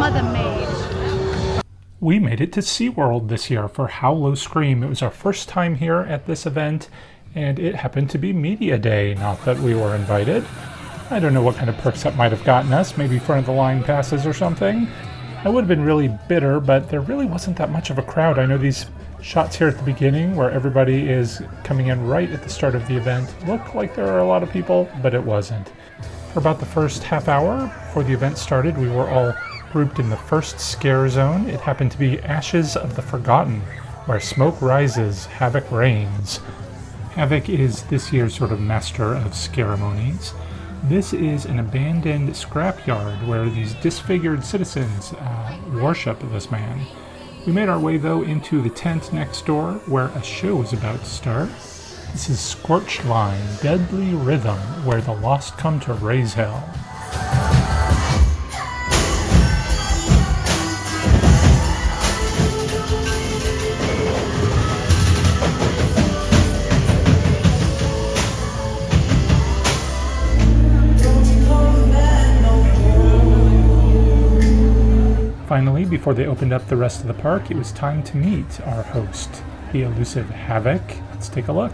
Mother Mage. We made it to SeaWorld this year for Howl-O-Scream. It was our first time here at this event, and it happened to be Media Day, not that we were invited. I don't know what kind of perks that might have gotten us, maybe front-of-the-line passes or something. I would have been really bitter, but there really wasn't that much of a crowd. I know these shots here at the beginning, where everybody is coming in right at the start of the event, look like there are a lot of people, but it wasn't. For about the first half hour before the event started, we were all grouped in the first scare zone. It happened to be Ashes of the Forgotten, where smoke rises, havoc reigns. Havoc is this year's sort of master of ceremonies. This is an abandoned scrapyard where these disfigured citizens worship this man. We made our way, though, into the tent next door, where a show is about to start. This is Scorchline, Deadly Rhythm, where the lost come to raise hell. Finally, before they opened up the rest of the park, it was time to meet our host, the elusive Havoc. Let's take a look.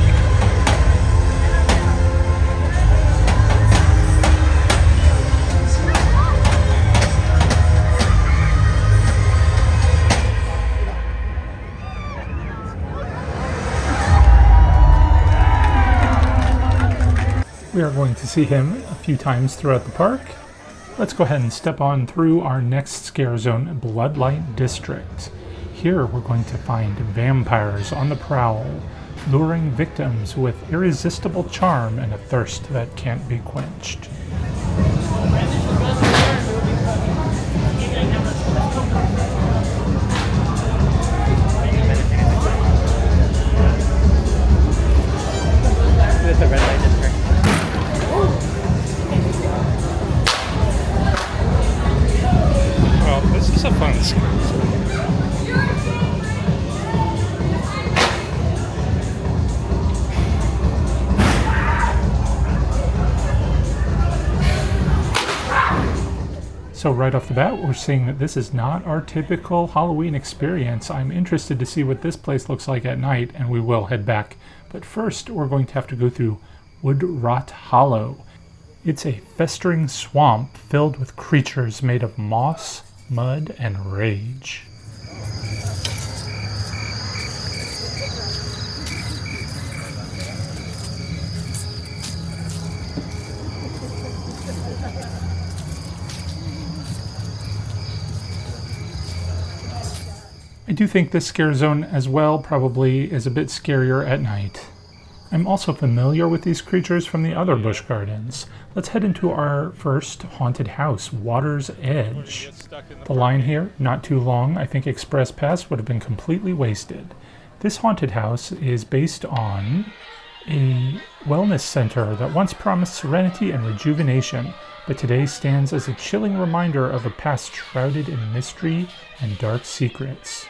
We are going to see him a few times throughout the park. Let's go ahead and step on through our next scare zone, Bloodlight District. Here we're going to find vampires on the prowl, luring victims with irresistible charm and a thirst that can't be quenched. With the red light district. Well, this is a fun scare zone. So right off the bat, we're seeing that this is not our typical Halloween experience. I'm interested to see what this place looks like at night, and we will head back. But first, we're going to have to go through Woodrot Hollow. It's a festering swamp filled with creatures made of moss, mud, and rage. I do think this scare zone as well probably is a bit scarier at night. I'm also familiar with these creatures from the other busch gardens. Let's head into our first haunted house, Water's Edge. The line here, not too long. I think Express Pass would have been completely wasted. This haunted house is based on a wellness center that once promised serenity and rejuvenation, but today stands as a chilling reminder of a past shrouded in mystery and dark secrets.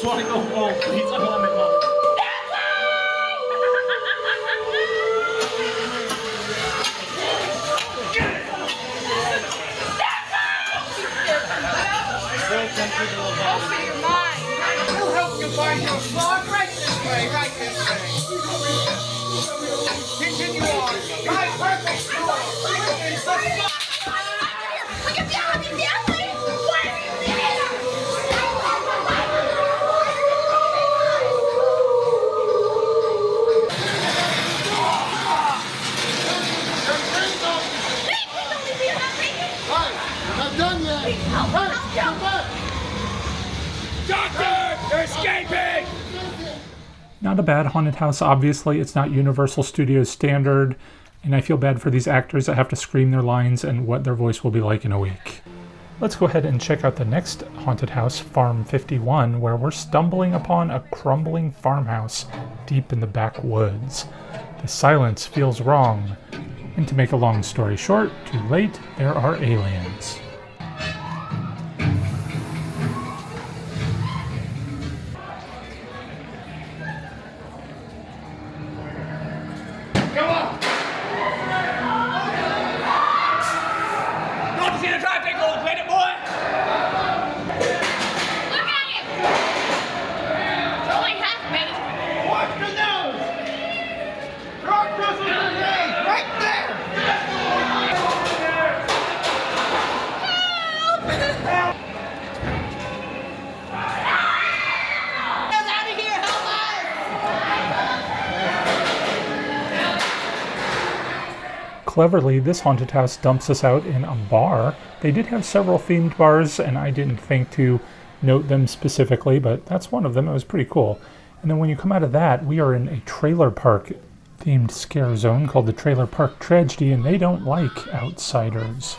I want to go home, please. I want to go. Open your mind. We'll help you find your slot right this way, right this way. Continue on. My perfect score. Look at the family. Why are you there? Not done yet. Hey, come back. Doctor, they're escaping. Not a bad haunted house, obviously. It's not Universal Studios standard, and I feel bad for these actors that have to scream their lines and what their voice will be like in a week. Let's go ahead and check out the next haunted house, Farm 51, where we're stumbling upon a crumbling farmhouse deep in the backwoods. The silence feels wrong. And to make a long story short, too late, there are aliens. Cleverly, this haunted house dumps us out in a bar. They did have several themed bars, and I didn't think to note them specifically, but that's one of them. It was pretty cool. And then when you come out of that, we are in a trailer park themed scare zone called the Trailer Park Tragedy, and they don't like outsiders.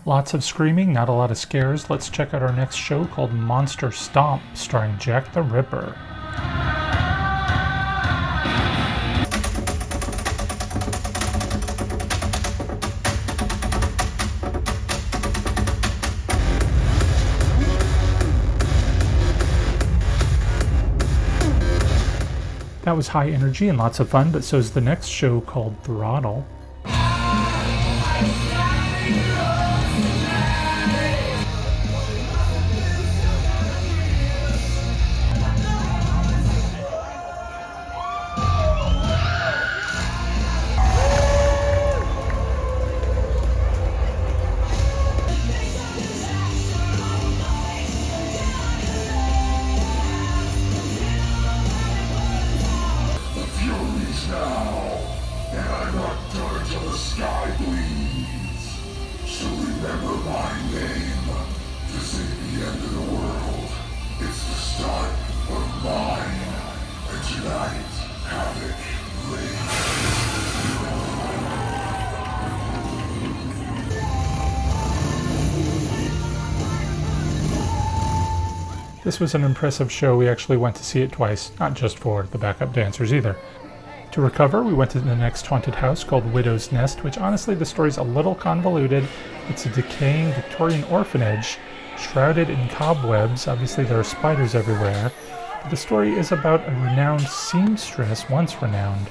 Lots of screaming, not a lot of scares. Let's check out our next show called Monster Stomp, starring Jack the Ripper. That was high energy and lots of fun, but so is the next show called Throttle. This was an impressive show. We actually went to see it twice, not just for the backup dancers either. To recover, we went to the next haunted house called Widow's Nest, which honestly the story's a little convoluted. It's a decaying Victorian orphanage, shrouded in cobwebs. Obviously there are spiders everywhere. But the story is about a renowned seamstress, once renowned,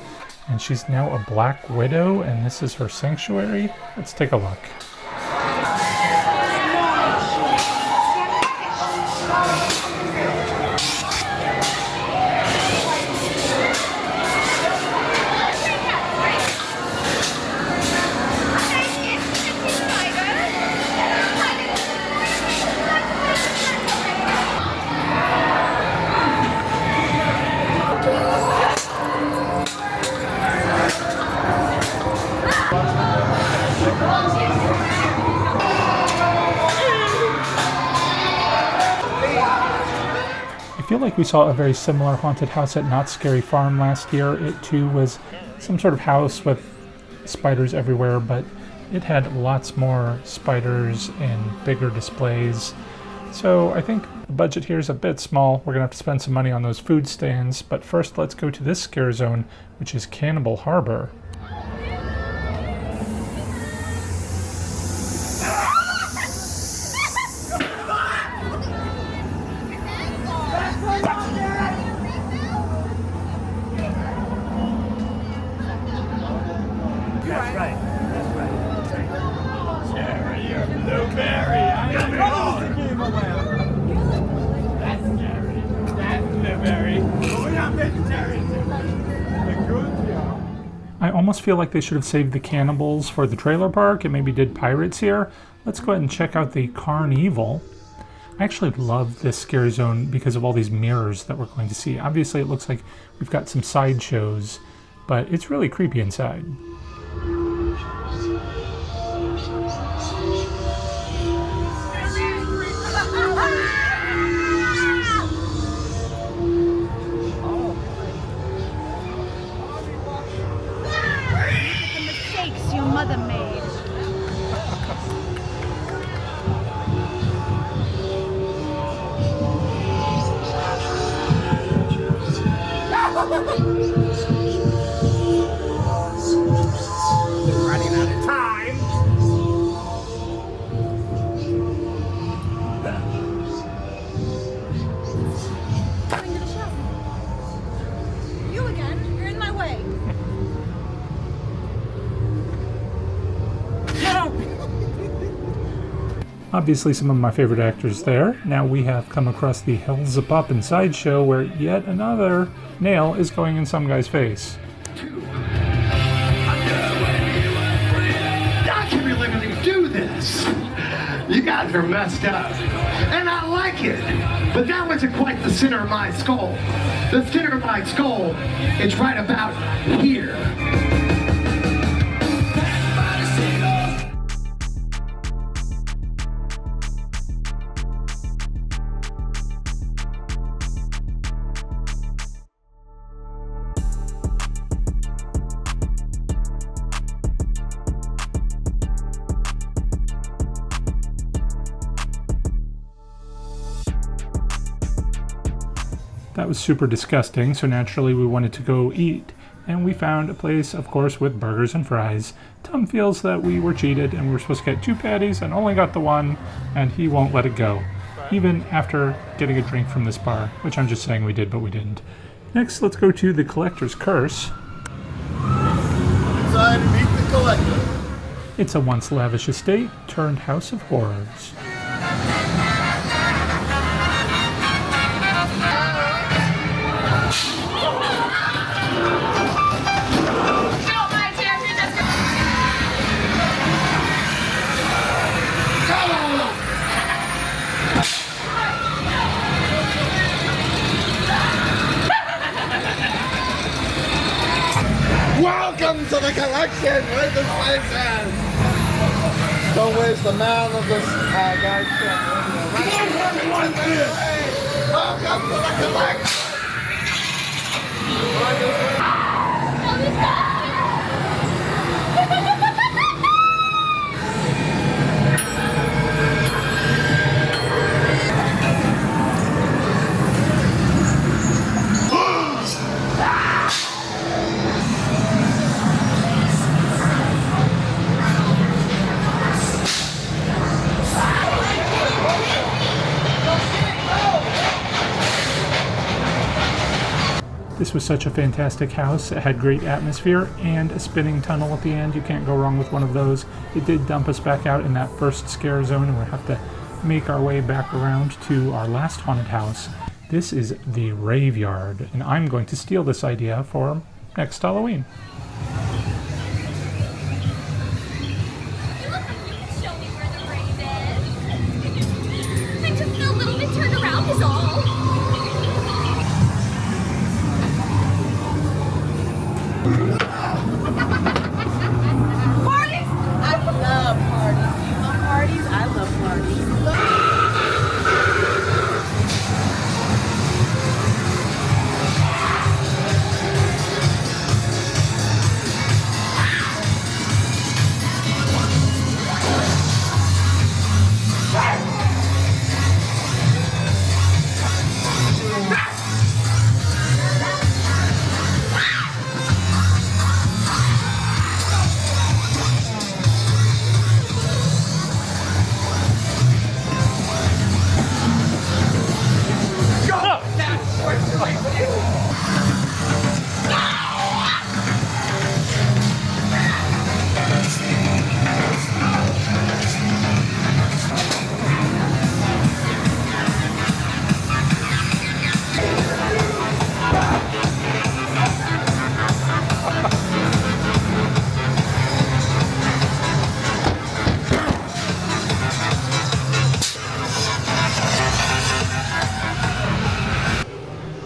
and she's now a black widow, and this is her sanctuary. Let's take a look. I feel like we saw a very similar haunted house at Not Scary Farm last year. It too was some sort of house with spiders everywhere, but it had lots more spiders and bigger displays. So I think the budget here is a bit small. We're going to have to spend some money on those food stands, but first let's go to this scare zone, which is Cannibal Harbor. I almost feel like they should have saved the cannibals for the trailer park and maybe did pirates here. Let's go ahead and check out the Carnival. I actually love this scare zone because of all these mirrors that we're going to see. Obviously it looks like we've got some sideshows, but it's really creepy inside. Mother made. Obviously some of my favorite actors there. Now we have come across the Hellzapoppin sideshow where yet another nail is going in some guy's face. I can literally do this. You guys are messed up. And I like it. But that wasn't quite the center of my skull. The center of my skull is right about here. That was super disgusting, so naturally we wanted to go eat, and we found a place, of course, with burgers and fries. Tom feels that we were cheated and we were supposed to get 2 patties and only got the 1, and he won't let it go, even after getting a drink from this bar, which I'm just saying we did, but we didn't. Next, let's go to the Collector's Curse. Inside and meet the collector. It's a once lavish estate turned house of horrors. Welcome to the collection with the places. Don't waste the man of this guy's Welcome to the collection. This was such a fantastic house. It had great atmosphere and a spinning tunnel at the end. You can't go wrong with one of those. It did dump us back out in that first scare zone, and we'll have to make our way back around to our last haunted house. This is the Rave Yard, and I'm going to steal this idea for next Halloween. You can show me where the rave is. I just feel a little bit turned around is all. Parties? I love parties. You love parties? I love parties.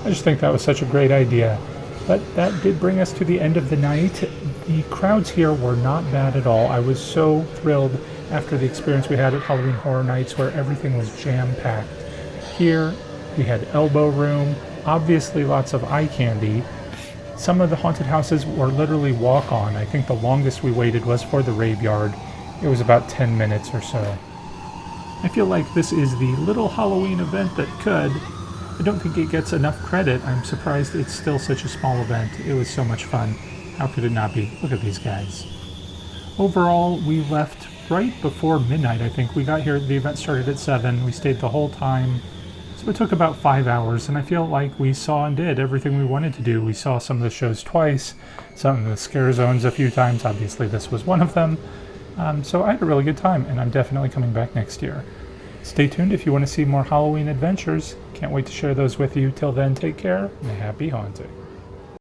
I just think that was such a great idea. But that did bring us to the end of the night. The crowds here were not bad at all. I was so thrilled after the experience we had at Halloween Horror Nights where everything was jam-packed. Here we had elbow room, obviously lots of eye candy. Some of the haunted houses were literally walk-on. I think the longest we waited was for the Rave Yard. It was about 10 minutes or so. I feel like this is the little Halloween event that could. I don't think it gets enough credit. I'm surprised it's still such a small event. It was so much fun. How could it not be? Look at these guys. Overall, we left right before midnight, I think. We got here, the event started at 7. We stayed the whole time. So it took about 5 hours, and I feel like we saw and did everything we wanted to do. We saw some of the shows twice, some of the scare zones a few times. Obviously, this was one of them. So I had a really good time, and I'm definitely coming back next year. Stay tuned if you want to see more Halloween adventures. Can't wait to share those with you. Till then, take care and happy haunting.